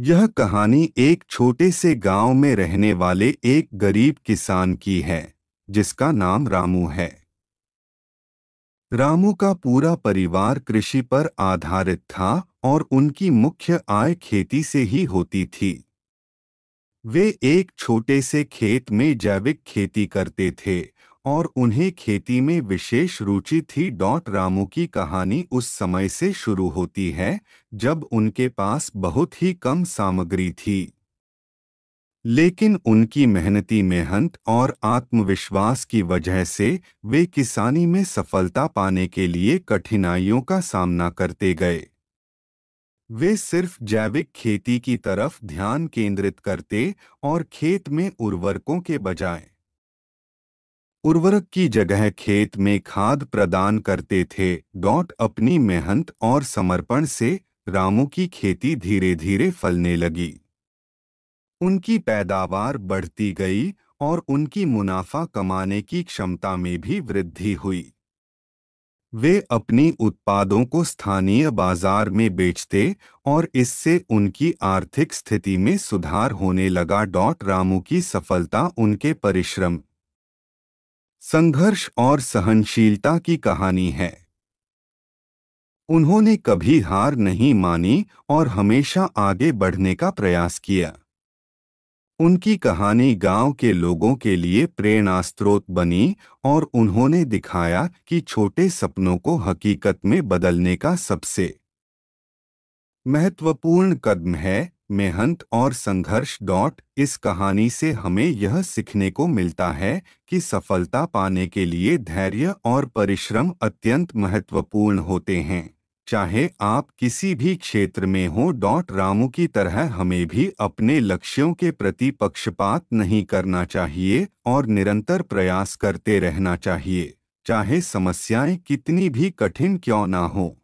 यह कहानी एक छोटे से गांव में रहने वाले एक गरीब किसान की है, जिसका नाम रामू है। रामू का पूरा परिवार कृषि पर आधारित था और उनकी मुख्य आय खेती से ही होती थी। वे एक छोटे से खेत में जैविक खेती करते थे और उन्हें खेती में विशेष रुचि थी। रामू की कहानी उस समय से शुरू होती है जब उनके पास बहुत ही कम सामग्री थी, लेकिन उनकी मेहनत और आत्मविश्वास की वजह से वे किसानी में सफलता पाने के लिए कठिनाइयों का सामना करते गए। वे सिर्फ जैविक खेती की तरफ ध्यान केंद्रित करते और खेत में उर्वरकों के बजाय उर्वरक की जगह खेत में खाद प्रदान करते थे। अपनी मेहनत और समर्पण से रामू की खेती धीरे धीरे फलने लगी। उनकी पैदावार बढ़ती गई और उनकी मुनाफा कमाने की क्षमता में भी वृद्धि हुई। वे अपनी उत्पादों को स्थानीय बाजार में बेचते और इससे उनकी आर्थिक स्थिति में सुधार होने लगा। रामू की सफलता उनके परिश्रम, संघर्ष और सहनशीलता की कहानी है। उन्होंने कभी हार नहीं मानी और हमेशा आगे बढ़ने का प्रयास किया। उनकी कहानी गांव के लोगों के लिए प्रेरणा स्रोत बनी और उन्होंने दिखाया कि छोटे सपनों को हकीकत में बदलने का सबसे महत्वपूर्ण कदम है मेहनत और संघर्ष। इस कहानी से हमें यह सीखने को मिलता है कि सफलता पाने के लिए धैर्य और परिश्रम अत्यंत महत्वपूर्ण होते हैं, चाहे आप किसी भी क्षेत्र में हो। रामू की तरह हमें भी अपने लक्ष्यों के प्रति पक्षपात नहीं करना चाहिए और निरंतर प्रयास करते रहना चाहिए, चाहे समस्याएं कितनी भी कठिन क्यों ना हो।